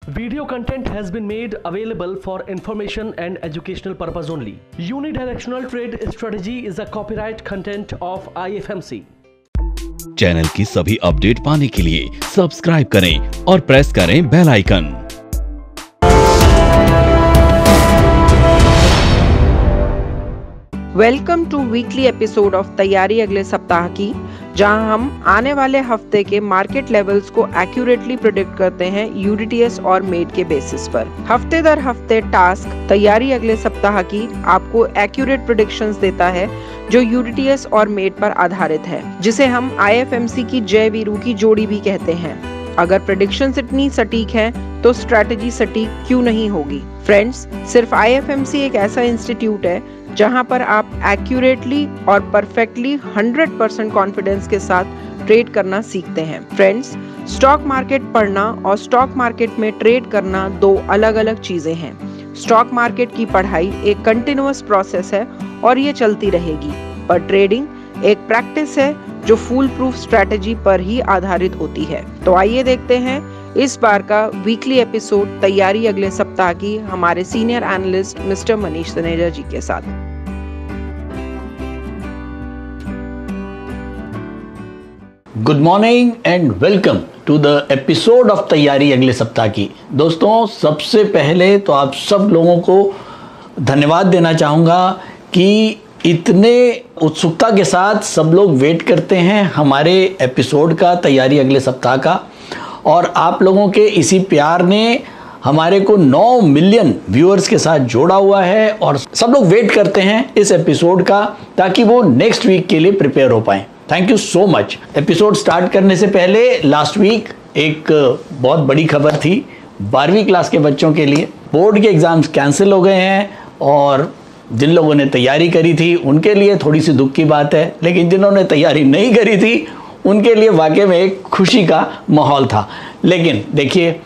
Video content has been made available for information and educational purpose only. Unidirectional trade strategy is a copyright content of IFMC. Channel की सभी update पाने के लिए subscribe करें और press करें bell icon. Welcome to weekly episode of तैयारी अगले सप्ताह की, जहां हम आने वाले हफ्ते के मार्केट लेवल्स को एक्यूरेटली प्रेडिक्ट करते हैं यूडीटीएस और मेड के बेसिस पर। हफ्ते दर हफ्ते टास्क तैयारी अगले सप्ताह की आपको एक्यूरेट प्रेडिक्शंस देता है जो यूडीटीएस और मेड पर आधारित है, जिसे हम आईएफएमसी की जय वीरू की जोड़ी भी कहते हैं। अगर प्रेडिक्शंस इतनी सटीक हैं तो स्ट्रैटेजी सटीक क्यों नहीं होगी? फ्रेंड्स, सिर्फ आईएफएमसी एक ऐसा इंस्टीट्यूट है जहां पर आप एक्यूरेटली और परफेक्टली 100% कॉन्फिडेंस के साथ ट्रेड करना सीखते हैं। फ्रेंड्स, स्टॉक मार्केट पढ़ना और स्टॉक मार्केट में ट्रेड करना दो अलग अलग चीजें हैं। स्टॉक मार्केट की पढ़ाई एक कंटिन्यूअस प्रोसेस है और ये चलती रहेगी, पर ट्रेडिंग एक प्रैक्टिस है जो फूल प्रूफ स्ट्रैटेजी पर ही आधारित होती है। तो आइए देखते हैं इस बार का वीकली एपिसोड तैयारी अगले सप्ताह की हमारे senior analyst mister Manish Taneja ji के साथ। Good morning and welcome to the episode of तैयारी अगले सप्ताह की। दोस्तों, सबसे पहले तो आप सब लोगों को धन्यवाद देना चाहूँगा कि इतने उत्सुकता के साथ सब लोग वेट करते हैं हमारे एपिसोड का, तैयारी अगले सप्ताह का। और आप लोगों के इसी प्यार ने हमारे को 9 मिलियन व्यूअर्स के साथ जोड़ा हुआ है और सब लोग वेट करते हैं इस एपिसोड का ताकि वो नेक्स्ट वीक के लिए प्रिपेयर हो पाएं। Thank you so much. Episode start करने से पहले लास्ट वीक एक बहुत बड़ी खबर थी 12वीं क्लास के बच्चों के लिए। बोर्ड के एग्ज़ाम्स कैंसिल हो गए हैं और जिन लोगों ने तैयारी करी थी उनके लिए थोड़ी सी दुख की बात है, लेकिन जिन्होंने तैयारी नहीं करी थी उनके लिए वाकई में एक खुशी का माहौल था। लेकिन देखिए,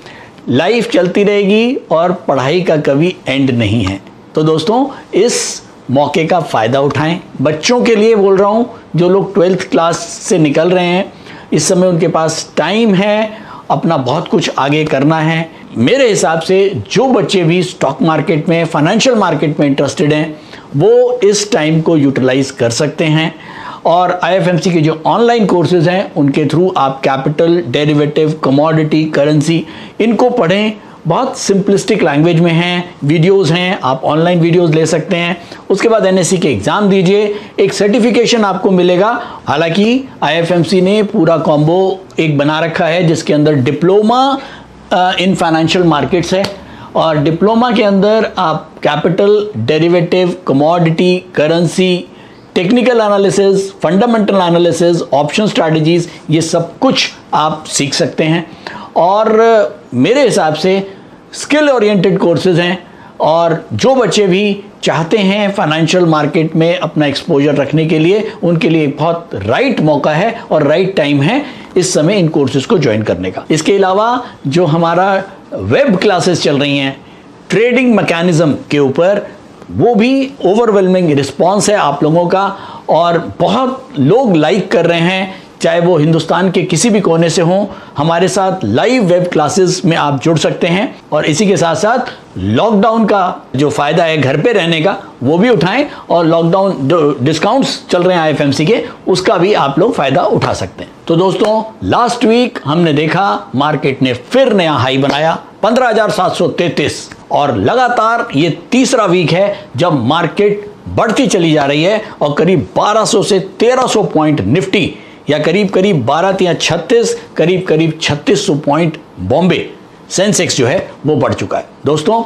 लाइफ चलती रहेगी और पढ़ाई का कभी एंड नहीं है। तो दोस्तों, इस मौके का फ़ायदा उठाएं। बच्चों के लिए बोल रहा हूं जो लोग 12th क्लास से निकल रहे हैं, इस समय उनके पास टाइम है, अपना बहुत कुछ आगे करना है। मेरे हिसाब से जो बच्चे भी स्टॉक मार्केट में, फाइनेंशियल मार्केट में इंटरेस्टेड हैं, वो इस टाइम को यूटिलाइज कर सकते हैं। और आईएफएमसी के जो ऑनलाइन कोर्सेज हैं उनके थ्रू आप कैपिटल, डेरिवेटिव, कमोडिटी, करेंसी इनको पढ़ें। बहुत सिंपलिस्टिक लैंग्वेज में हैं, वीडियोस हैं, आप ऑनलाइन वीडियोस ले सकते हैं। उसके बाद एनएससी के एग्ज़ाम दीजिए, एक सर्टिफिकेशन आपको मिलेगा। हालांकि आईएफएमसी ने पूरा कॉम्बो एक बना रखा है जिसके अंदर डिप्लोमा इन फाइनेंशियल मार्केट्स है और डिप्लोमा के अंदर आप capital, derivative, commodity, currency, technical analysis, fundamental analysis, option strategies, ये सब कुछ आप सीख सकते हैं। और मेरे हिसाब से स्किल ओरिएंटेड कोर्सेज हैं और जो बच्चे भी चाहते हैं फाइनेंशियल मार्केट में अपना एक्सपोजर रखने के लिए, उनके लिए बहुत राइट मौका है और राइट टाइम है इस समय इन कोर्सेज को ज्वाइन करने का। इसके अलावा जो हमारा वेब क्लासेस चल रही हैं ट्रेडिंग मैकेनिज्म के ऊपर, वो भी ओवरवेलमिंग रिस्पॉन्स है आप लोगों का और बहुत लोग लाइक कर रहे हैं, चाहे वो हिंदुस्तान के किसी भी कोने से हों। हमारे साथ लाइव वेब क्लासेस में आप जुड़ सकते हैं और इसी के साथ साथ लॉकडाउन का जो फ़ायदा है घर पे रहने का, वो भी उठाएं और लॉकडाउन जो डिस्काउंट्स चल रहे हैं आईएफएमसी के, उसका भी आप लोग फ़ायदा उठा सकते हैं। तो दोस्तों, लास्ट वीक हमने देखा मार्केट ने फिर नया हाई बनाया 15,733 और लगातार ये तीसरा वीक है जब मार्केट बढ़ती चली जा रही है और करीब 1200 से 1300 पॉइंट निफ्टी या करीब करीब 12×36 करीब 3600 पॉइंट बॉम्बे सेंसेक्स जो है वो बढ़ चुका है। दोस्तों,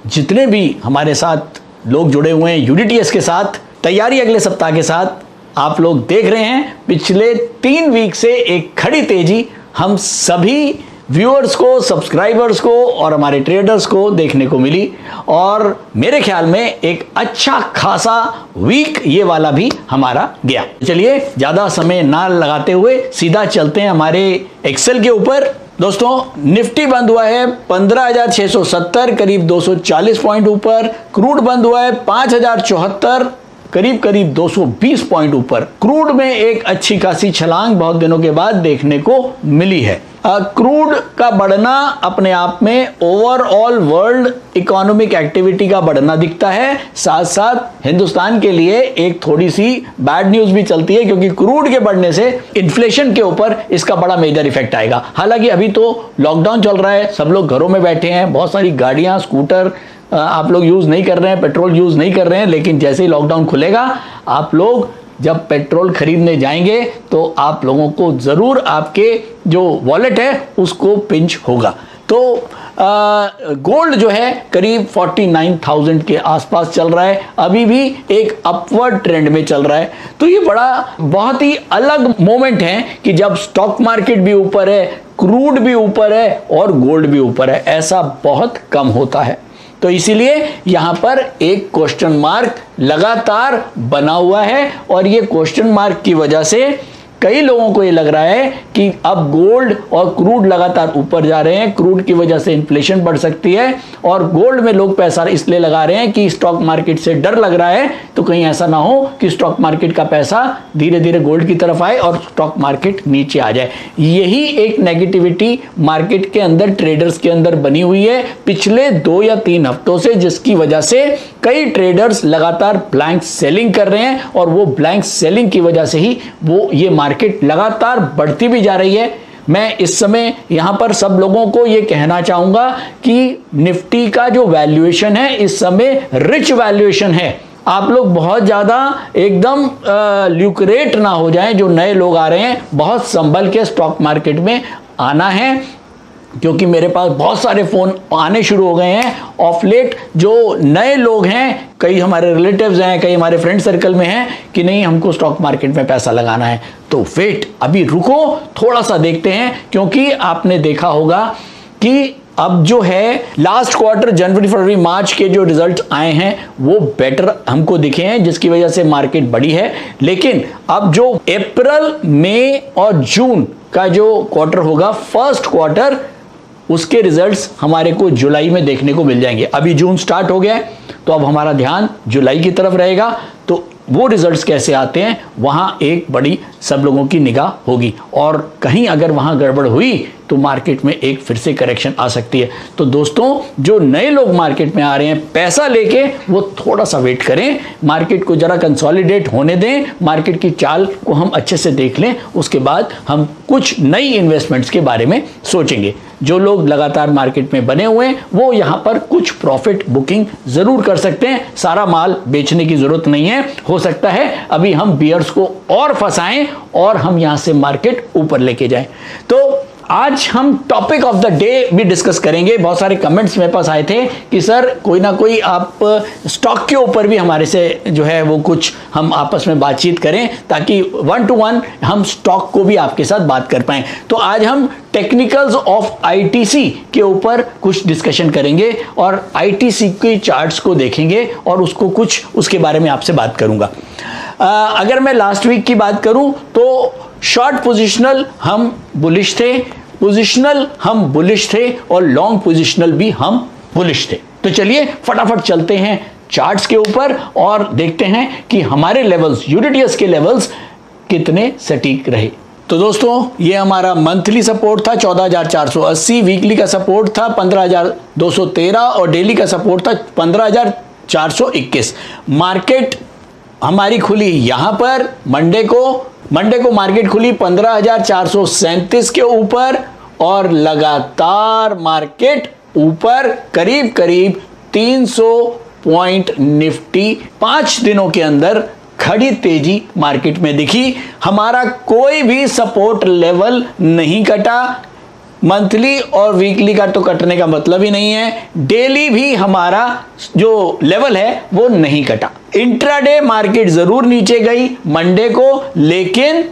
जितने भी हमारे साथ लोग जुड़े हुए हैं यूडीटीएस के साथ, तैयारी अगले सप्ताह के साथ, आप लोग देख रहे हैं पिछले 3 वीक से एक खड़ी तेजी हम सभी व्यूअर्स को, सब्सक्राइबर्स को और हमारे ट्रेडर्स को देखने को मिली और मेरे ख्याल में एक अच्छा खासा वीक ये वाला भी हमारा गया। चलिए ज़्यादा समय ना लगाते हुए सीधा चलते हैं हमारे एक्सेल के ऊपर। दोस्तों, निफ्टी बंद हुआ है 15,670 करीब 240 पॉइंट ऊपर। क्रूड बंद हुआ है 5,074 करीब करीब 220 पॉइंट ऊपर। क्रूड में एक अच्छी खासी छलांग बहुत दिनों के बाद देखने को मिली है। क्रूड का बढ़ना अपने आप में ओवरऑल वर्ल्ड इकोनॉमिक एक्टिविटी का बढ़ना दिखता है, साथ साथ हिंदुस्तान के लिए एक थोड़ी सी बैड न्यूज भी चलती है, क्योंकि क्रूड के बढ़ने से इन्फ्लेशन के ऊपर इसका बड़ा मेजर इफेक्ट आएगा। हालांकि अभी तो लॉकडाउन चल रहा है, सब लोग घरों में बैठे हैं, बहुत सारी गाड़ियां, स्कूटर आप लोग यूज नहीं कर रहे हैं, पेट्रोल यूज नहीं कर रहे हैं, लेकिन जैसे ही लॉकडाउन खुलेगा आप लोग जब पेट्रोल खरीदने जाएंगे तो आप लोगों को जरूर आपके जो वॉलेट है उसको पिंच होगा। तो गोल्ड जो है करीब 49,000 के आसपास चल रहा है, अभी भी एक अपवर्ड ट्रेंड में चल रहा है। तो ये बहुत ही अलग मोमेंट है कि जब स्टॉक मार्केट भी ऊपर है, क्रूड भी ऊपर है और गोल्ड भी ऊपर है। ऐसा बहुत कम होता है। तो इसीलिए यहां पर एक क्वेश्चन मार्क लगातार बना हुआ है, और ये क्वेश्चन मार्क की वजह से कई लोगों को ये लग रहा है कि अब गोल्ड और क्रूड लगातार ऊपर जा रहे हैं, क्रूड की वजह से इन्फ्लेशन बढ़ सकती है, और गोल्ड में लोग पैसा इसलिए लगा रहे हैं कि स्टॉक मार्केट से डर लग रहा है, तो कहीं ऐसा ना हो कि स्टॉक मार्केट का पैसा धीरे धीरे गोल्ड की तरफ आए और स्टॉक मार्केट नीचे आ जाए। यही एक नेगेटिविटी मार्केट के अंदर, ट्रेडर्स के अंदर बनी हुई है पिछले 2 या 3 हफ्तों से, जिसकी वजह से कई ट्रेडर्स लगातार ब्लैंक सेलिंग कर रहे हैं, और वो ब्लैंक सेलिंग की वजह से ही ये मार्केट लगातार बढ़ती भी जा रही है। मैं इस समय यहां पर सब लोगों को यह कहना चाहूंगा कि निफ्टी का जो वैल्यूएशन है इस समय रिच वैल्यूएशन है। आप लोग बहुत ज्यादा एकदम ल्यूक्रेट ना हो जाएं। जो नए लोग आ रहे हैं, बहुत संभल के स्टॉक मार्केट में आना है, क्योंकि मेरे पास बहुत सारे फोन आने शुरू हो गए हैं ऑफ लेट। जो नए लोग हैं, कई हमारे रिलेटिव्स हैं, कई हमारे फ्रेंड सर्कल में हैं कि नहीं हमको स्टॉक मार्केट में पैसा लगाना है, तो वेट, अभी रुको, थोड़ा सा देखते हैं। क्योंकि आपने देखा होगा कि अब जो है लास्ट क्वार्टर जनवरी फरवरी मार्च के जो रिजल्ट्स आए हैं वो बेटर हमको दिखे हैं, जिसकी वजह से मार्केट बढ़ी है। लेकिन अब जो अप्रैल, मई और जून का जो क्वार्टर होगा, फर्स्ट क्वार्टर, उसके रिजल्ट्स हमारे को जुलाई में देखने को मिल जाएंगे। अभी जून स्टार्ट हो गया है, तो अब हमारा ध्यान जुलाई की तरफ रहेगा। तो वो रिजल्ट्स कैसे आते हैं, वहां एक बड़ी सब लोगों की निगाह होगी, और कहीं अगर वहां गड़बड़ हुई तो मार्केट में एक फिर से करेक्शन आ सकती है। तो दोस्तों, जो नए लोग मार्केट में आ रहे हैं पैसा लेके, वो थोड़ा सा वेट करें, मार्केट को जरा कंसोलिडेट होने दें, मार्केट की चाल को हम अच्छे से देख लें, उसके बाद हम कुछ नई इन्वेस्टमेंट्स के बारे में सोचेंगे। जो लोग लगातार मार्केट में बने हुए हैं वो यहां पर कुछ प्रॉफिट बुकिंग जरूर कर सकते हैं। सारा माल बेचने की जरूरत नहीं है, हो सकता है अभी हम बियर्स को और फंसाएं और हम यहां से मार्केट ऊपर लेके जाएं। तो आज हम टॉपिक ऑफ द डे भी डिस्कस करेंगे। बहुत सारे कमेंट्स मेरे पास आए थे कि सर कोई ना कोई आप स्टॉक के ऊपर भी हमारे से जो है वो कुछ हम आपस में बातचीत करें, ताकि 1 to 1 हम स्टॉक को भी आपके साथ बात कर पाएं। तो आज हम टेक्निकल्स ऑफ आईटीसी के ऊपर कुछ डिस्कशन करेंगे और आईटीसी के चार्ट्स को देखेंगे और उसको कुछ उसके बारे में आपसे बात करूंगा। अगर मैं लास्ट वीक की बात करूं तो शॉर्ट पोजिशनल हम बुलिश थे, पोजिशनल हम बुलिश थे और लॉन्ग पोजिशनल भी हम बुलिश थे। तो चलिए फटाफट चलते हैं चार्ट्स के ऊपर और देखते हैं कि हमारे लेवल्स, यूडीटीएस के लेवल्स कितने सटीक रहे। तो दोस्तों, ये हमारा मंथली सपोर्ट था 14,480, वीकली का सपोर्ट था 15,213 और डेली का सपोर्ट था 15,421। मार्केट हमारी खुली यहां पर मंडे को मार्केट खुली 15,437 के ऊपर और लगातार मार्केट ऊपर करीब 300 पॉइंट निफ्टी 5 दिनों के अंदर खड़ी तेजी मार्केट में दिखी। हमारा कोई भी सपोर्ट लेवल नहीं कटा। मंथली और वीकली का तो कटने का मतलब ही नहीं है, डेली भी हमारा जो लेवल है वो नहीं कटा। इंट्राडे मार्केट जरूर नीचे गई मंडे को, लेकिन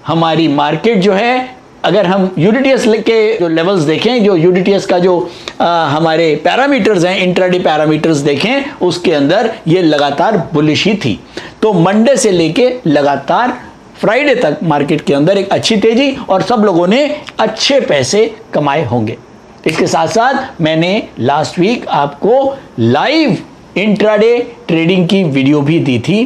हमारी मार्केट जो है, अगर हम यूडीटीएस के जो लेवल्स देखें, जो यूडीटीएस का जो हमारे पैरामीटर्स हैं, इंट्राडे पैरामीटर्स देखें, उसके अंदर ये लगातार बुलिश ही थी। तो मंडे से लेके लगातार फ्राइडे तक मार्केट के अंदर एक अच्छी तेजी और सब लोगों ने अच्छे पैसे कमाए होंगे। इसके साथ साथ मैंने लास्ट वीक आपको लाइव इंट्राडे ट्रेडिंग की वीडियो भी दी थी।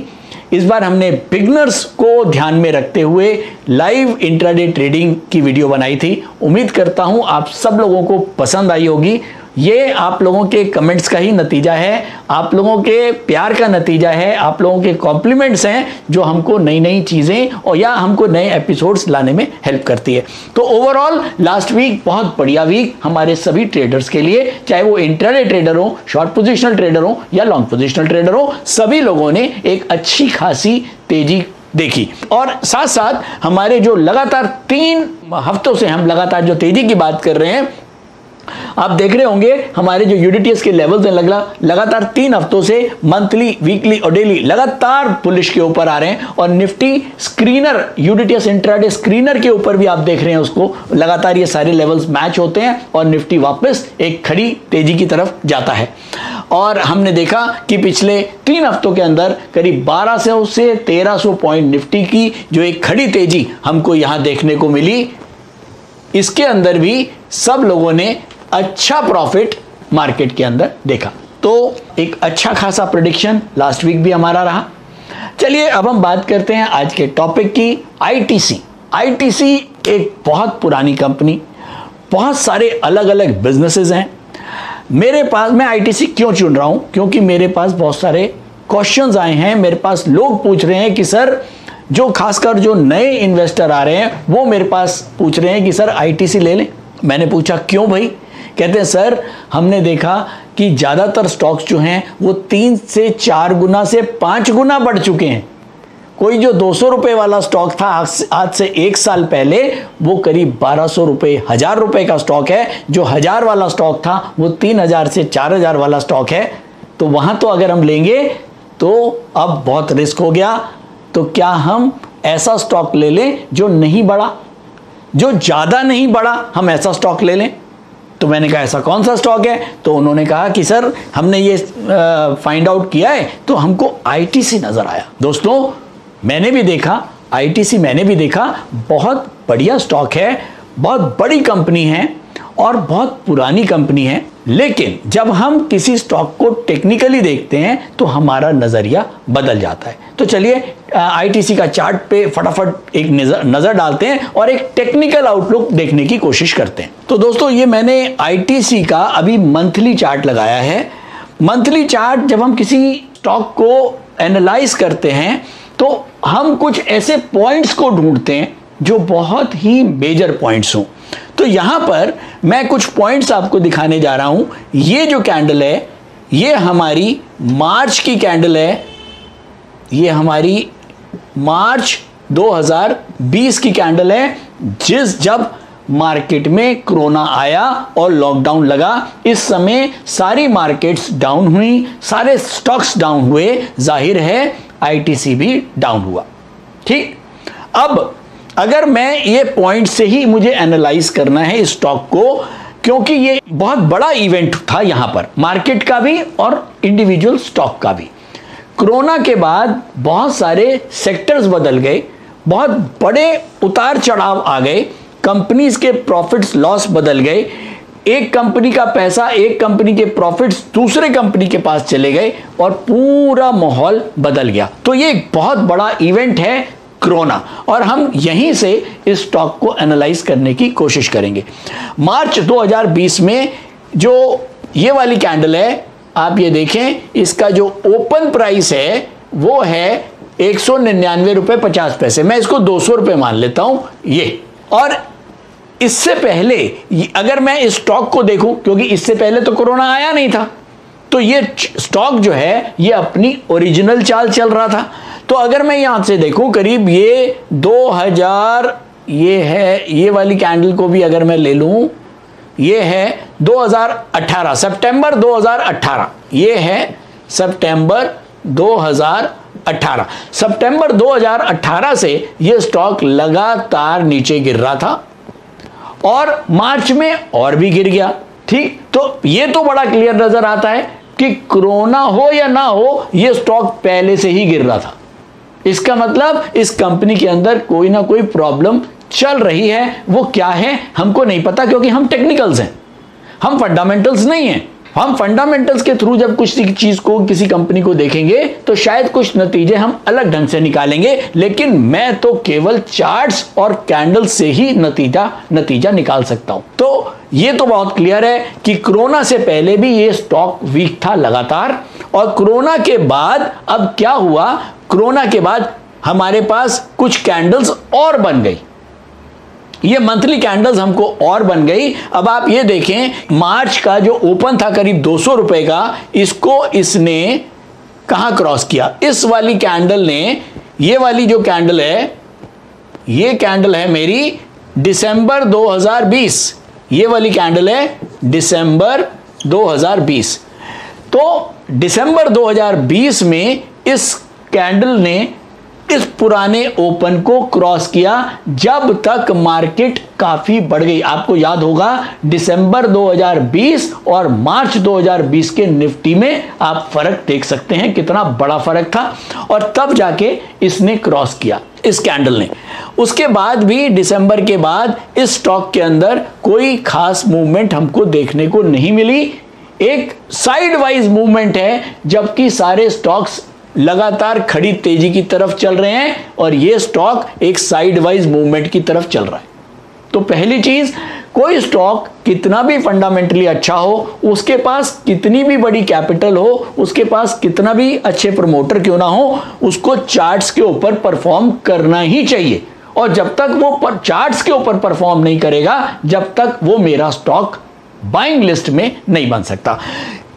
इस बार हमने बिगनर्स को ध्यान में रखते हुए लाइव इंट्राडे ट्रेडिंग की वीडियो बनाई थी। उम्मीद करता हूं आप सब लोगों को पसंद आई होगी। ये आप लोगों के कमेंट्स का ही नतीजा है, आप लोगों के प्यार का नतीजा है, आप लोगों के कॉम्प्लीमेंट्स हैं जो हमको नई नई चीज़ें और या हमको नए एपिसोड्स लाने में हेल्प करती है। तो ओवरऑल लास्ट वीक बहुत बढ़िया वीक हमारे सभी ट्रेडर्स के लिए, चाहे वो इंट्राडे ट्रेडर हो, शॉर्ट पोजिशनल ट्रेडर हो या लॉन्ग पोजिशनल ट्रेडर हो, सभी लोगों ने एक अच्छी खासी तेजी देखी। और साथ साथ हमारे जो लगातार 3 हफ्तों से हम लगातार जो तेजी की बात कर रहे हैं, आप देख रहे होंगे हमारे जो यूडीटीएस के लेवल्स हैं लगातार 3 हफ्तों से मंथली, वीकली और डेली लगातार बुलिश के ऊपर आ रहे हैं। और Nifty screener, UDTS intraday screener के ऊपर भी आप देख रहे हैं उसको, लगातार ये सारे लेवल्स मैच होते हैं और निफ्टी वापस एक खड़ी तेजी की तरफ जाता है। और हमने देखा कि पिछले 3 हफ्तों के अंदर करीब 1200 से 1300 पॉइंट निफ्टी की जो एक खड़ी तेजी हमको यहां देखने को मिली, इसके अंदर भी सब लोगों ने अच्छा प्रॉफिट मार्केट के अंदर देखा। तो एक अच्छा खासा प्रेडिक्शन लास्ट वीक भी हमारा रहा। चलिए अब हम बात करते हैं आज के टॉपिक की, आईटीसी। आईटीसी एक बहुत पुरानी कंपनी, बहुत सारे अलग अलग बिजनेसेस हैं। मेरे पास, मैं आईटीसी क्यों चुन रहा हूं, क्योंकि मेरे पास बहुत सारे क्वेश्चंस आए हैं। मेरे पास लोग पूछ रहे हैं कि सर, जो खासकर जो नए इन्वेस्टर आ रहे हैं वो मेरे पास पूछ रहे हैं कि सर आईटीसी ले लें। मैंने पूछा क्यों भाई? कहते हैं सर हमने देखा कि ज़्यादातर स्टॉक्स जो हैं वो 3 से 4 गुना से 5 गुना बढ़ चुके हैं। कोई जो 200 रुपये वाला स्टॉक था आज से 1 साल पहले, वो करीब 1200 रुपये, 1000 रुपये का स्टॉक है। जो 1000 वाला स्टॉक था वो 3000 से 4000 वाला स्टॉक है। तो वहाँ तो अगर हम लेंगे तो अब बहुत रिस्क हो गया। तो क्या हम ऐसा स्टॉक ले लें जो नहीं बढ़ा, जो ज़्यादा नहीं बढ़ा, हम ऐसा स्टॉक ले लें? तो मैंने कहा ऐसा कौन सा स्टॉक है? तो उन्होंने कहा कि सर हमने ये फाइंड आउट किया है तो हमको आईटीसी नज़र आया। दोस्तों मैंने भी देखा, आईटीसी मैंने भी देखा, बहुत बढ़िया स्टॉक है, बहुत बड़ी कंपनी है और बहुत पुरानी कंपनी है। लेकिन जब हम किसी स्टॉक को टेक्निकली देखते हैं तो हमारा नजरिया बदल जाता है। तो चलिए आईटीसी का चार्ट पे फटाफट एक नजर डालते हैं और एक टेक्निकल आउटलुक देखने की कोशिश करते हैं। तो दोस्तों ये मैंने आईटीसी का अभी मंथली चार्ट लगाया है। मंथली चार्ट जब हम किसी स्टॉक को एनालाइज करते हैं तो हम कुछ ऐसे पॉइंट्स को ढूंढते हैं जो बहुत ही मेजर पॉइंट्स हों। तो यहां पर मैं कुछ पॉइंट्स आपको दिखाने जा रहा हूं। ये जो कैंडल है ये हमारी मार्च की कैंडल है, ये हमारी मार्च 2020 की कैंडल है, जब मार्केट में कोरोना आया और लॉकडाउन लगा। इस समय सारी मार्केट्स डाउन हुई, सारे स्टॉक्स डाउन हुए, जाहिर है आईटीसी भी डाउन हुआ। ठीक, अब अगर मैं ये पॉइंट से ही मुझे एनालाइज करना है इस स्टॉक को, क्योंकि ये बहुत बड़ा इवेंट था यहां पर, मार्केट का भी और इंडिविजुअल स्टॉक का भी। कोरोना के बाद बहुत सारे सेक्टर्स बदल गए, बहुत बड़े उतार चढ़ाव आ गए, कंपनीज के प्रॉफिट्स लॉस बदल गए, एक कंपनी का पैसा, एक कंपनी के प्रॉफिट्स दूसरे कंपनी के पास चले गए और पूरा माहौल बदल गया। तो ये एक बहुत बड़ा इवेंट है कोरोना, और हम यहीं से इस स्टॉक को एनालाइज करने की कोशिश करेंगे। मार्च 2020 में जो ये वाली कैंडल है, आप ये देखें, इसका जो ओपन प्राइस है वो है 199 रुपये 50 पैसे। मैं इसको 200 रुपये मान लेता हूं ये। और इससे पहले अगर मैं इस स्टॉक को देखूं, क्योंकि इससे पहले तो कोरोना आया नहीं था, तो ये स्टॉक जो है ये अपनी ओरिजिनल चाल चल रहा था। तो अगर मैं यहां से देखूं, करीब ये 2000, ये है, ये वाली कैंडल को भी अगर मैं ले लूं, ये है 2018, सितंबर 2018, ये है सितंबर 2018। सितंबर 2018 से ये स्टॉक लगातार नीचे गिर रहा था और मार्च में और भी गिर गया। ठीक, तो ये तो बड़ा क्लियर नजर आता है कि कोरोना हो या ना हो, ये स्टॉक पहले से ही गिर रहा था। इसका मतलब इस कंपनी के अंदर कोई ना कोई प्रॉब्लम चल रही है। वो क्या है हमको नहीं पता, क्योंकि हम टेक्निकल्स हैं, हम फंडामेंटल्स नहीं हैं। हम फंडामेंटल्स के थ्रू जब कुछ चीज को, किसी कंपनी को देखेंगे तो शायद कुछ नतीजे हम अलग ढंग से निकालेंगे, लेकिन मैं तो केवल चार्ट्स और कैंडल से ही नतीजा निकाल सकता हूं। तो ये तो बहुत क्लियर है कि कोरोना से पहले भी ये स्टॉक वीक था लगातार, और कोरोना के बाद अब क्या हुआ, कोरोना के बाद हमारे पास कुछ कैंडल्स और बन गई, ये मंथली कैंडल्स हमको और बन गई। अब आप ये देखें, मार्च का जो ओपन था करीब 200 रुपए का, इसको इसने कहां क्रॉस किया, इस वाली कैंडल ने, ये वाली जो कैंडल है, ये कैंडल है मेरी दिसंबर 2020, ये वाली कैंडल है दिसंबर 2020। तो दिसंबर 2020 में इस कैंडल ने इस पुराने ओपन को क्रॉस किया, जब तक मार्केट काफी बढ़ गई। आपको याद होगा दिसंबर 2020 और मार्च 2020 के निफ्टी में आप फर्क देख सकते हैं, कितना बड़ा फर्क था, और तब जाके इसने क्रॉस किया इस कैंडल ने। उसके बाद भी दिसंबर के बाद इस स्टॉक के अंदर कोई खास मूवमेंट हमको देखने को नहीं मिली, एक साइड वाइज मूवमेंट है, जबकि सारे स्टॉक्स लगातार खड़ी तेजी की तरफ चल रहे हैं और ये स्टॉक एक साइड वाइज मूवमेंट की तरफ चल रहा है। तो पहली चीज, कोई स्टॉक कितना भी फंडामेंटली अच्छा हो, उसके पास कितनी भी बड़ी कैपिटल हो, उसके पास कितना भी अच्छे प्रमोटर क्यों ना हो, उसको चार्ट्स के ऊपर परफॉर्म करना ही चाहिए। और जब तक वो चार्ट्स के ऊपर परफॉर्म नहीं करेगा, जब तक वो मेरा स्टॉक बाइंग लिस्ट में नहीं बन सकता।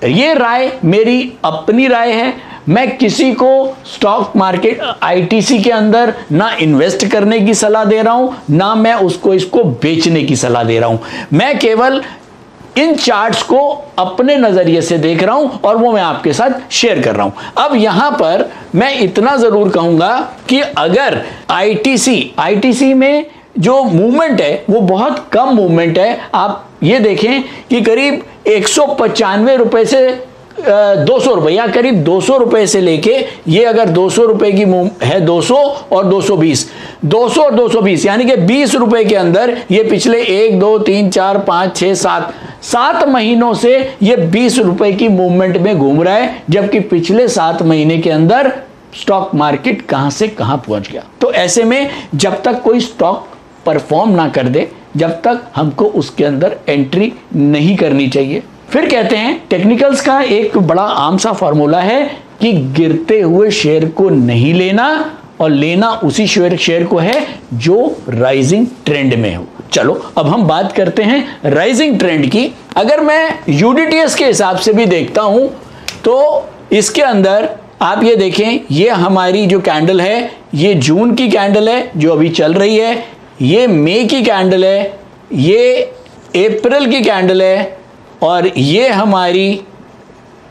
ये राय मेरी अपनी राय है, मैं किसी को स्टॉक मार्केट आईटीसी के अंदर ना इन्वेस्ट करने की सलाह दे रहा हूं, ना मैं इसको बेचने की सलाह दे रहा हूं। मैं केवल इन चार्ट्स को अपने नजरिए से देख रहा हूं और वो मैं आपके साथ शेयर कर रहा हूं। अब यहां पर मैं इतना जरूर कहूंगा कि अगर आईटीसी में जो मूवमेंट है वो बहुत कम मूवमेंट है। आप ये देखें कि करीब 195 रुपए से 200 रुपए, या करीब 200 रुपए से लेके ये अगर 200 रुपए की है, 200 और 220, 200 और 220 यानी कि 20 रुपए के अंदर ये पिछले 1 2 3 4 5 6 7 महीनों से ये 20 रुपए की मूवमेंट में घूम रहा है, जबकि पिछले 7 महीने के अंदर स्टॉक मार्केट कहां से कहां पहुंच गया। तो ऐसे में जब तक कोई स्टॉक परफॉर्म ना कर दे, जब तक हमको उसके अंदर एंट्री नहीं करनी चाहिए। फिर कहते हैं, टेक्निकल्स का एक बड़ा आम सा फॉर्मूला है कि गिरते हुए शेयर को नहीं लेना और लेना उसी शेयर को है जो राइजिंग ट्रेंड में हो। चलो अब हम बात करते हैं राइजिंग ट्रेंड की। अगर मैं यूडीटीएस के हिसाब से भी देखता हूं तो इसके अंदर आप ये देखें, ये हमारी जो कैंडल है, ये जून की कैंडल है जो अभी चल रही है, ये मई की कैंडल है, ये अप्रैल की कैंडल है, और ये हमारी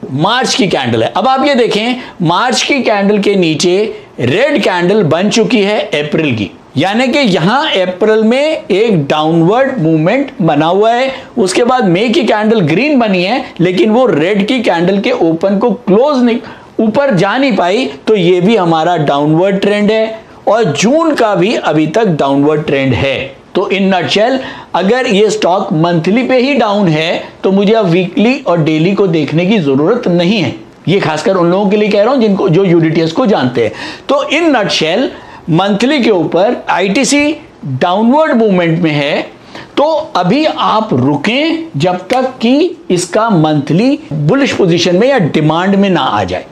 मार्च की कैंडल है। अब आप ये देखें, मार्च की कैंडल के नीचे रेड कैंडल बन चुकी है अप्रैल की, यानी कि यहां अप्रैल में एक डाउनवर्ड मूवमेंट बना हुआ है। उसके बाद मई की कैंडल ग्रीन बनी है, लेकिन वो रेड की कैंडल के ओपन को क्लोज नहीं, ऊपर जा नहीं पाई, तो ये भी हमारा डाउनवर्ड ट्रेंड है, और जून का भी अभी तक डाउनवर्ड ट्रेंड है। तो इन नटशेल, अगर ये स्टॉक मंथली पे ही डाउन है तो मुझे अब वीकली और डेली को देखने की जरूरत नहीं है। ये खासकर उन लोगों के लिए कह रहा हूं जिनको, जो यूडीटीएस को जानते हैं। तो इन नटशेल, मंथली के ऊपर आईटीसी डाउनवर्ड मूवमेंट में है, तो अभी आप रुकें जब तक कि इसका मंथली बुलिश पोजीशन में या डिमांड में ना आ जाए।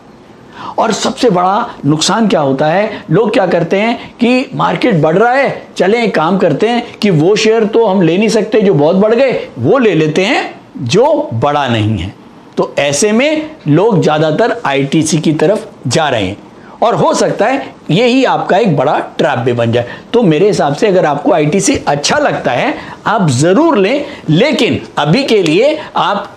और सबसे बड़ा नुकसान क्या होता है, लोग क्या करते हैं कि मार्केट बढ़ रहा है, चलें एक काम करते हैं कि वो शेयर तो हम ले नहीं सकते जो बहुत बढ़ गए, वो ले लेते हैं जो बड़ा नहीं है। तो ऐसे में लोग ज्यादातर आईटीसी की तरफ जा रहे हैं, और हो सकता है यही आपका एक बड़ा ट्रैप भी बन जाए। तो मेरे हिसाब से अगर आपको आईटीसी अच्छा लगता है आप जरूर लें, लेकिन अभी के लिए आप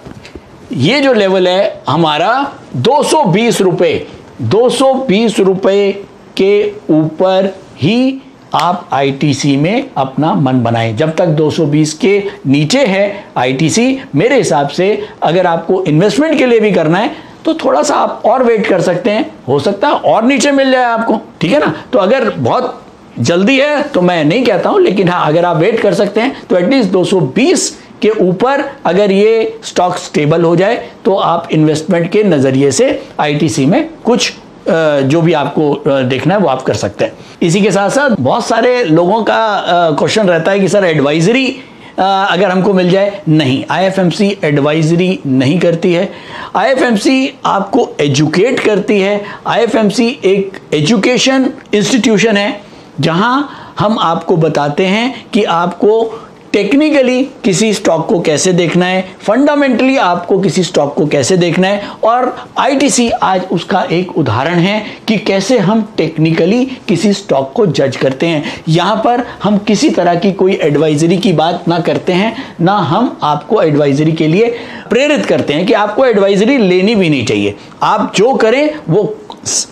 ये जो लेवल है हमारा 220 रुपए, 220 रुपए के ऊपर ही आप आईटीसी में अपना मन बनाएं। जब तक 220 के नीचे है आईटीसी, मेरे हिसाब से अगर आपको इन्वेस्टमेंट के लिए भी करना है तो थोड़ा सा आप और वेट कर सकते हैं, हो सकता है और नीचे मिल जाए आपको, ठीक है ना। तो अगर बहुत जल्दी है तो मैं नहीं कहता हूं, लेकिन हाँ अगर आप वेट कर सकते हैं तो एटलीस्ट 220 के ऊपर अगर ये स्टॉक स्टेबल हो जाए तो आप इन्वेस्टमेंट के नज़रिए से आईटीसी में कुछ जो भी आपको देखना है वो आप कर सकते हैं। इसी के साथ साथ बहुत सारे लोगों का क्वेश्चन रहता है कि सर एडवाइजरी अगर हमको मिल जाए, नहीं, आईएफएमसी एडवाइजरी नहीं करती है। आईएफएमसी आपको एजुकेट करती है। आईएफएमसी एक एजुकेशन इंस्टीट्यूशन है जहां हम आपको बताते हैं कि आपको टेक्निकली किसी स्टॉक को कैसे देखना है, फंडामेंटली आपको किसी स्टॉक को कैसे देखना है, और आईटीसी आज उसका एक उदाहरण है कि कैसे हम टेक्निकली किसी स्टॉक को जज करते हैं। यहाँ पर हम किसी तरह की कोई एडवाइजरी की बात ना करते हैं, ना हम आपको एडवाइजरी के लिए प्रेरित करते हैं कि आपको एडवाइजरी लेनी भी नहीं चाहिए। आप जो करें वो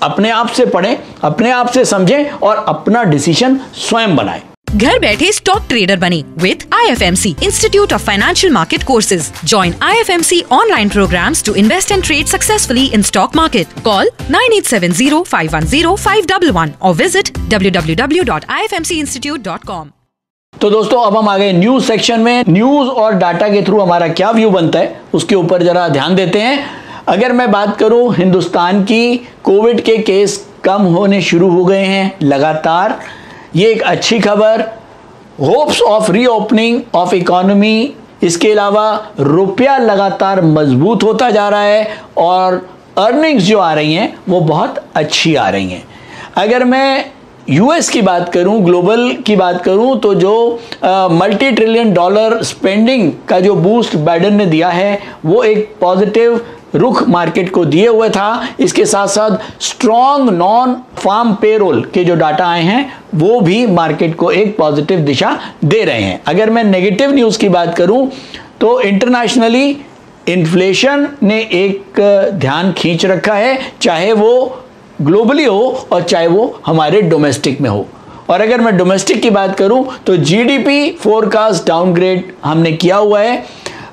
अपने आप से पढ़ें, अपने आप से समझें और अपना डिसीजन स्वयं बनाएं। घर बैठे स्टॉक ट्रेडर बने with IFMC Institute of Financial Market Courses. Join IFMC online programs to invest and trade successfully in stock market. Call 9870-510-511 or visit www.ifmcinstitute.com. तो दोस्तों अब हम आ गए न्यूज सेक्शन में। न्यूज और डाटा के थ्रू हमारा क्या व्यू बनता है उसके ऊपर जरा ध्यान देते हैं। अगर मैं बात करूं, हिंदुस्तान की कोविड के केस कम होने शुरू हो गए हैं लगातार, ये एक अच्छी खबर। Hopes of reopening of economy, इसके अलावा रुपया लगातार मजबूत होता जा रहा है और अर्निंग्स जो आ रही हैं वो बहुत अच्छी आ रही हैं। अगर मैं यूएस की बात करूं, ग्लोबल की बात करूं, तो जो मल्टी ट्रिलियन डॉलर स्पेंडिंग का जो बूस्ट बाइडेन ने दिया है वो एक पॉजिटिव रुख मार्केट को दिए हुए था। इसके साथ साथ स्ट्रॉन्ग नॉन फार्म पेरोल के जो डाटा आए हैं वो भी मार्केट को एक पॉजिटिव दिशा दे रहे हैं। अगर मैं नेगेटिव न्यूज़ की बात करूं तो इंटरनेशनली इन्फ्लेशन ने एक ध्यान खींच रखा है, चाहे वो ग्लोबली हो और चाहे वो हमारे डोमेस्टिक में हो। और अगर मैं डोमेस्टिक की बात करूं तो जीडीपी फोरकास्ट डाउनग्रेड हमने किया हुआ है।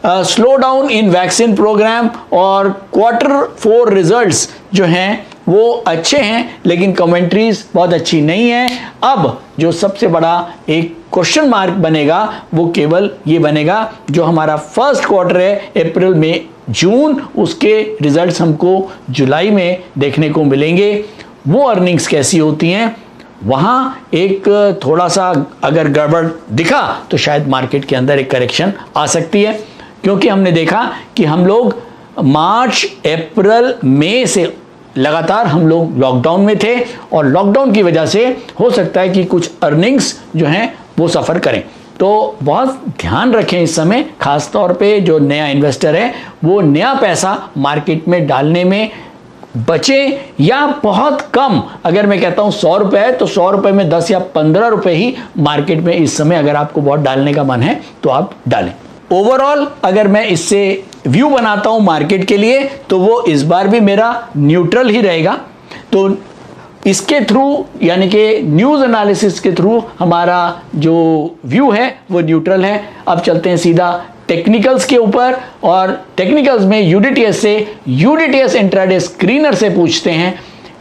Slow down in vaccine program और Q4 रिजल्ट्स जो हैं वो अच्छे हैं, लेकिन कमेंट्रीज बहुत अच्छी नहीं है। अब जो सबसे बड़ा एक क्वेश्चन मार्क बनेगा वो केवल ये बनेगा, जो हमारा फर्स्ट क्वार्टर है अप्रैल मई जून, उसके रिजल्ट्स हमको जुलाई में देखने को मिलेंगे। वो अर्निंग्स कैसी होती हैं, वहाँ एक थोड़ा सा अगर गड़बड़ दिखा तो शायद मार्केट के अंदर एक करेक्शन आ सकती है, क्योंकि हमने देखा कि हम लोग मार्च अप्रैल मई से लगातार हम लोग लॉकडाउन में थे और लॉकडाउन की वजह से हो सकता है कि कुछ अर्निंग्स जो हैं वो सफ़र करें। तो बहुत ध्यान रखें इस समय, खास तौर पे जो नया इन्वेस्टर है वो नया पैसा मार्केट में डालने में बचे, या बहुत कम, अगर मैं कहता हूं 100 रुपए है तो 100 रुपए में 10 या 15 रुपए ही मार्केट में इस समय अगर आपको बहुत डालने का मन है तो आप डालें। ओवरऑल अगर मैं इससे व्यू बनाता हूं मार्केट के लिए तो वो इस बार भी मेरा न्यूट्रल ही रहेगा। तो इसके थ्रू, यानी कि न्यूज़ एनालिसिस के थ्रू हमारा जो व्यू है वो न्यूट्रल है। अब चलते हैं सीधा टेक्निकल्स के ऊपर, और टेक्निकल्स में यूडीटीएस इंट्राडे स्क्रीनर से पूछते हैं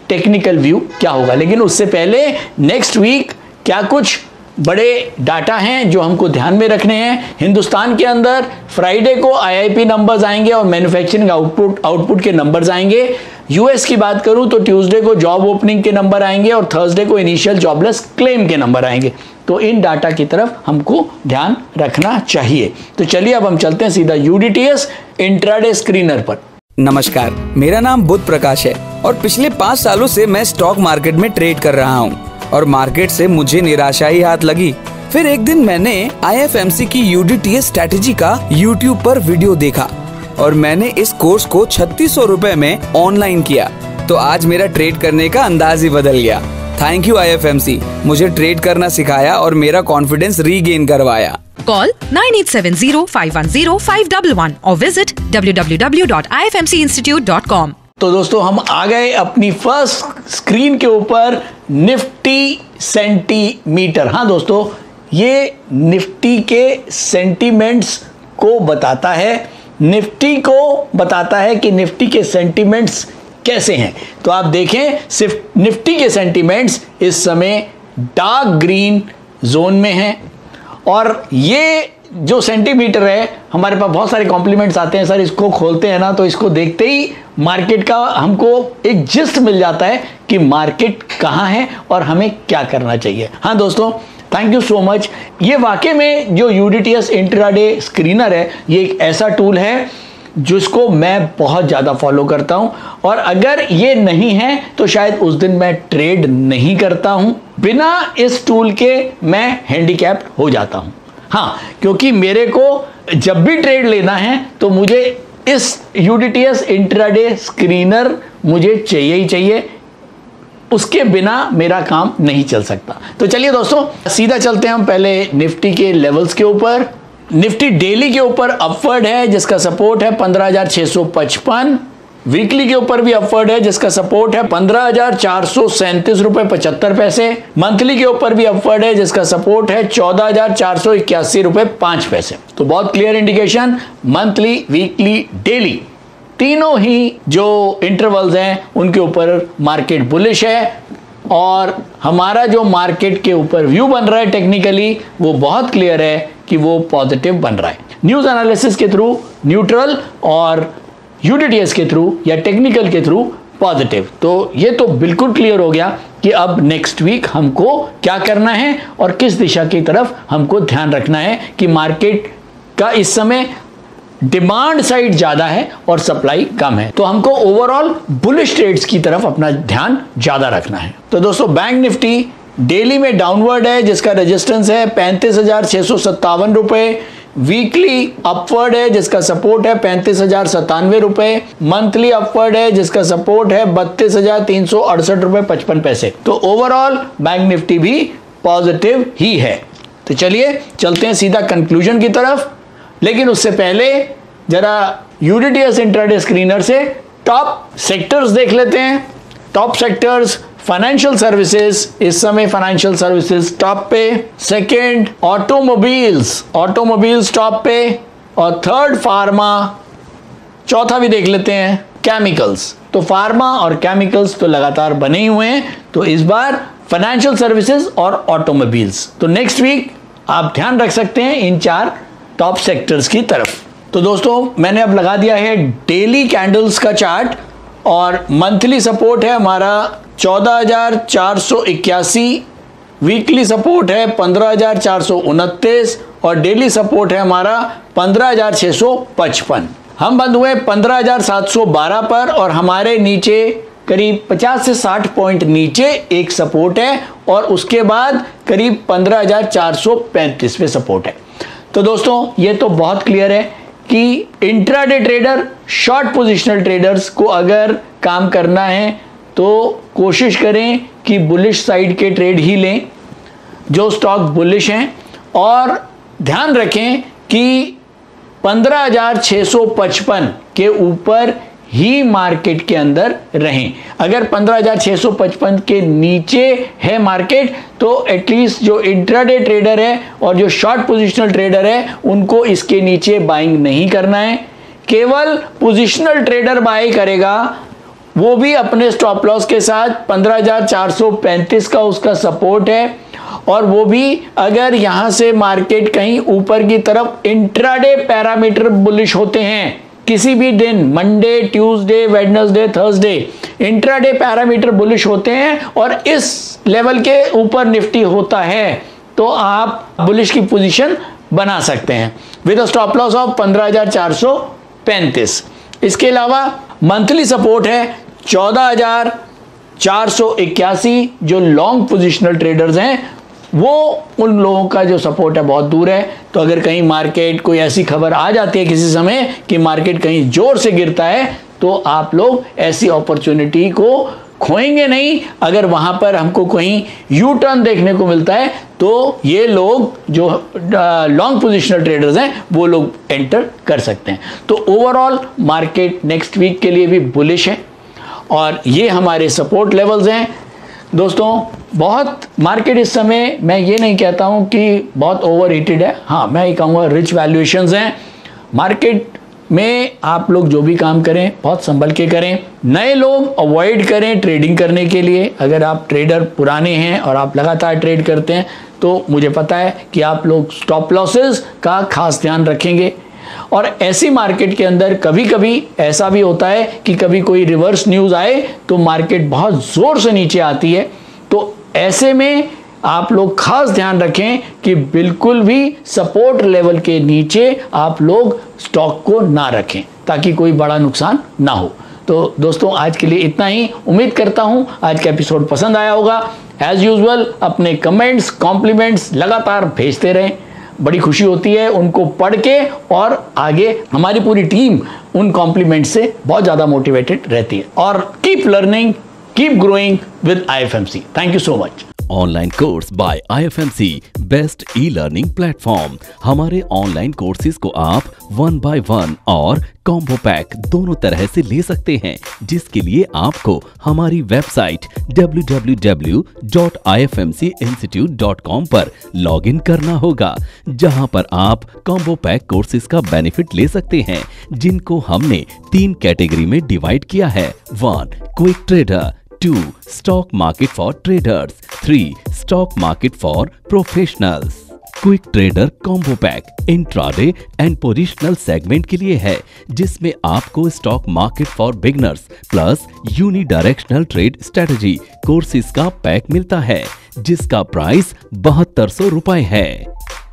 टेक्निकल व्यू क्या होगा। लेकिन उससे पहले नेक्स्ट वीक क्या कुछ बड़े डाटा हैं जो हमको ध्यान में रखने हैं। हिंदुस्तान के अंदर फ्राइडे को आईआईपी नंबर्स आएंगे और मैन्युफैक्चरिंग आउटपुट के नंबर्स आएंगे। यूएस की बात करूं तो ट्यूसडे को जॉब ओपनिंग के नंबर आएंगे और थर्सडे को इनिशियल जॉबलेस क्लेम के नंबर आएंगे। तो इन डाटा की तरफ हमको ध्यान रखना चाहिए। तो चलिए अब हम चलते हैं सीधा यूडीटीएस इंट्राडे स्क्रीनर पर। नमस्कार, मेरा नाम बुध प्रकाश है और पिछले 5 सालों से मैं स्टॉक मार्केट में ट्रेड कर रहा हूँ और मार्केट से मुझे निराशा ही हाथ लगी। फिर एक दिन मैंने आईएफएमसी की यूडीटीएस स्ट्रैटेजी का यूट्यूब पर वीडियो देखा और मैंने इस कोर्स को 3600 रुपए में ऑनलाइन किया। तो आज मेरा ट्रेड करने का अंदाज ही बदल गया। थैंक यू आईएफएमसी, मुझे ट्रेड करना सिखाया और मेरा कॉन्फिडेंस रीगेन करवाया। Call 9870-510-511 or visit www.ifmcinstitute.com. तो दोस्तों हम आ गए अपनी फर्स्ट स्क्रीन के ऊपर, निफ्टी सेंटीमीटर। हाँ दोस्तों, ये निफ्टी के सेंटीमेंट्स को बताता है, निफ्टी को बताता है कि निफ्टी के सेंटीमेंट्स कैसे हैं। तो आप देखें, सिर्फ निफ्टी के सेंटीमेंट्स इस समय डार्क ग्रीन जोन में हैं और ये जो सेंटीमीटर है, हमारे पास बहुत सारे कॉम्प्लीमेंट्स आते हैं सर, इसको खोलते हैं ना तो इसको देखते ही मार्केट का हमको एक जिस्ट मिल जाता है कि मार्केट कहाँ है और हमें क्या करना चाहिए। हाँ दोस्तों, थैंक यू सो मच। ये वाकई में जो यूडीटीएस इंट्राडे स्क्रीनर है, ये एक ऐसा टूल है जिसको मैं बहुत ज़्यादा फॉलो करता हूं, और अगर ये नहीं है तो शायद उस दिन मैं ट्रेड नहीं करता हूं। बिना इस टूल के मैं हैंडीकैप्ड हो जाता हूं। हाँ, क्योंकि मेरे को जब भी ट्रेड लेना है तो मुझे इस यूडीटीएस इंट्राडे स्क्रीनर मुझे चाहिए ही चाहिए, उसके बिना मेरा काम नहीं चल सकता। तो चलिए दोस्तों, सीधा चलते हैं हम पहले निफ्टी के लेवल्स के ऊपर। निफ्टी डेली के ऊपर अपवर्ड है जिसका सपोर्ट है 15,655। वीकली के ऊपर भी अपवर्ड है जिसका सपोर्ट है 15,437 रुपए 75 पैसे। मंथली के ऊपर भी अपवर्ड है जिसका सपोर्ट है 14,481 रुपए 5 पैसे। तो बहुत clear indication, monthly, weekly, daily तीनों ही जो इंटरवल्स हैं उनके ऊपर मार्केट बुलिश है, और हमारा जो मार्केट के ऊपर व्यू बन रहा है टेक्निकली वो बहुत क्लियर है कि वो पॉजिटिव बन रहा है। न्यूज एनालिसिस के थ्रू न्यूट्रल और यूडीटीएस के थ्रू या टेक्निकल के थ्रू पॉजिटिव। तो ये तो बिल्कुल क्लियर हो गया कि अब नेक्स्ट वीक हमको क्या करना है और किस दिशा की तरफ हमको ध्यान रखना है, कि मार्केट का इस समय डिमांड साइड ज्यादा है और सप्लाई कम है, तो हमको ओवरऑल बुलिश ट्रेड्स की तरफ अपना ध्यान ज्यादा रखना है। तो दोस्तों, बैंक निफ्टी डेली में डाउनवर्ड है जिसका रेजिस्टेंस है 35,657 रुपए। वीकली अपवर्ड है जिसका सपोर्ट है 35,097 रुपए। मंथली अपवर्ड है जिसका सपोर्ट है 32,368 रुपए 55 पैसे। तो ओवरऑल बैंक निफ्टी भी पॉजिटिव ही है। तो चलिए चलते हैं सीधा कंक्लूजन की तरफ, लेकिन उससे पहले जरा यूडीटीएस इंट्राडे स्क्रीनर से टॉप सेक्टर्स देख लेते हैं। टॉप सेक्टर्स, फाइनेंशियल सर्विसेज, इस समय फाइनेंशियल सर्विसेज टॉप पे। सेकंड ऑटोमोबाइल्स टॉप पे, और थर्ड फार्मा। चौथा भी देख लेते हैं केमिकल्स। तो फार्मा और केमिकल्स तो लगातार बने ही हुए हैं, तो इस बार फाइनेंशियल सर्विसेज और ऑटोमोबाइल्स। तो नेक्स्ट वीक आप ध्यान रख सकते हैं इन 4 टॉप सेक्टर्स की तरफ। तो दोस्तों, मैंने अब लगा दिया है डेली कैंडल्स का चार्ट, और मंथली सपोर्ट है हमारा 14,481, वीकली सपोर्ट है 15,429, और डेली सपोर्ट है हमारा 15,655। हम बंद हुए 15,712 पर, और हमारे नीचे करीब 50 से 60 पॉइंट नीचे एक सपोर्ट है, और उसके बाद करीब 15,435 पे सपोर्ट है। तो दोस्तों, ये तो बहुत क्लियर है कि intraday trader, short positional traders को अगर काम करना है तो कोशिश करें कि बुलिश साइड के ट्रेड ही लें, जो स्टॉक बुलिश हैं, और ध्यान रखें कि 15,655 के ऊपर ही मार्केट के अंदर रहें। अगर 15,655 के नीचे है मार्केट तो एटलीस्ट जो इंट्राडे ट्रेडर है और जो शॉर्ट पोजिशनल ट्रेडर है उनको इसके नीचे बाइंग नहीं करना है। केवल पोजिशनल ट्रेडर बाय करेगा, वो भी अपने स्टॉप लॉस के साथ। 15,435 का उसका सपोर्ट है, और वो भी अगर यहां से मार्केट कहीं ऊपर की तरफ इंट्राडे पैरामीटर बुलिश होते हैं, किसी भी दिन Monday, Tuesday, Wednesday, Thursday intraday parameter bullish होते हैं और इस लेवल के ऊपर निफ्टी होता है, तो आप बुलिश की पोजीशन बना सकते हैं विद स्टॉप लॉस ऑफ 15,435। इसके अलावा मंथली सपोर्ट है 14,481। जो लॉन्ग पोजिशनल ट्रेडर्स हैं वो उन लोगों का जो सपोर्ट है बहुत दूर है। तो अगर कहीं मार्केट कोई ऐसी खबर आ जाती है किसी समय कि मार्केट कहीं जोर से गिरता है, तो आप लोग ऐसी अपॉर्चुनिटी को खोएंगे नहीं। अगर वहां पर हमको कहीं यू टर्न देखने को मिलता है तो ये लोग जो लॉन्ग पोजिशनल ट्रेडर्स हैं वो लोग एंटर कर सकते हैं। तो ओवरऑल मार्केट नेक्स्ट वीक के लिए भी बुलिश है, और ये हमारे सपोर्ट लेवल्स हैं। दोस्तों, बहुत मार्केट इस समय, मैं ये नहीं कहता हूं कि बहुत ओवर हीटेड है, हाँ मैं ये कहूँगा रिच वैल्यूएशंस हैं। मार्केट में आप लोग जो भी काम करें बहुत संभल के करें। नए लोग अवॉइड करें ट्रेडिंग करने के लिए। अगर आप ट्रेडर पुराने हैं और आप लगातार ट्रेड करते हैं तो मुझे पता है कि आप लोग स्टॉप लॉसेस का खास ध्यान रखेंगे। और ऐसी मार्केट के अंदर कभी कभी ऐसा भी होता है कि कभी कोई रिवर्स न्यूज़ आए तो मार्केट बहुत ज़ोर से नीचे आती है। तो ऐसे में आप लोग खास ध्यान रखें कि बिल्कुल भी सपोर्ट लेवल के नीचे आप लोग स्टॉक को ना रखें ताकि कोई बड़ा नुकसान ना हो। तो दोस्तों आज के लिए इतना ही। उम्मीद करता हूं आज का एपिसोड पसंद आया होगा। एज यूजुअल अपने कमेंट्स कॉम्प्लीमेंट्स लगातार भेजते रहें, बड़ी खुशी होती है उनको पढ़ के, और आगे हमारी पूरी टीम उन कॉम्प्लीमेंट से बहुत ज़्यादा मोटिवेटेड रहती है। और keep learning, keep growing with IFMC। Thank you so much. Online course by IFMC best e learning platform. हमारे ऑनलाइन कोर्सेज को आप 1 by 1 और कॉम्बो पैक दोनों तरह से ले सकते हैं, जिसके लिए आपको हमारी वेबसाइट www.ifmcinstitute.com पर लॉगिन करना होगा, जहां पर आप कॉम्बो पैक कोर्सेज का बेनिफिट ले सकते हैं, जिनको हमने 3 कैटेगरी में डिवाइड किया है। 1 quick trader, 2 stock market for traders, 3 stock market for professionals. Quick trader combo pack intraday and positional segment के लिए है, जिसमें आपको stock market for beginners plus unidirectional trade strategy courses का पैक मिलता है, जिसका प्राइस 7200 रुपए है।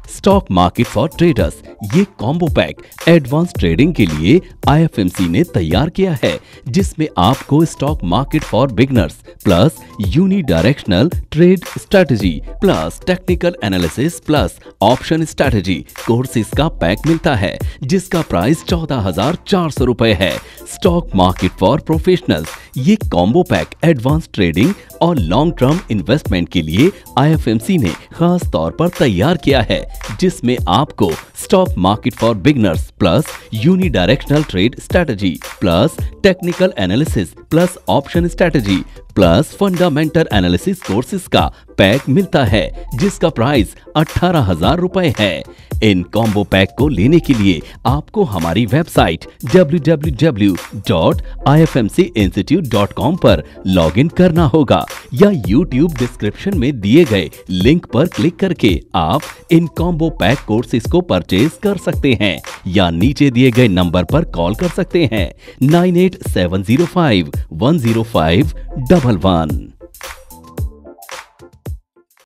स्टॉक मार्केट फॉर ट्रेडर्स ये कॉम्बो पैक एडवांस ट्रेडिंग के लिए IFMC ने तैयार किया है, जिसमें आपको stock market for beginners plus unidirectional trade strategy plus technical analysis plus option strategy courses का पैक मिलता है, जिसका प्राइस 14,400 रुपए है। स्टॉक मार्केट फॉर प्रोफेशनल्स ये कॉम्बो पैक एडवांस ट्रेडिंग और लॉन्ग टर्म इन्वेस्टमेंट के लिए IFMC ने खास तौर पर तैयार किया है, जिसमें आपको stock market for beginners plus unidirectional trade strategy plus technical analysis plus option strategy plus fundamental analysis courses का पैक मिलता है, जिसका प्राइस 18,000 रुपए है। इन कॉम्बो पैक को लेने के लिए आपको हमारी वेबसाइट www.ifmcinstitute.com पर लॉगिन करना होगा, या YouTube डिस्क्रिप्शन में दिए गए लिंक पर क्लिक करके आप इन कॉम्बो पैक कोर्सेज को परचेज कर सकते हैं, या नीचे दिए गए नंबर पर कॉल कर सकते हैं 9870510511।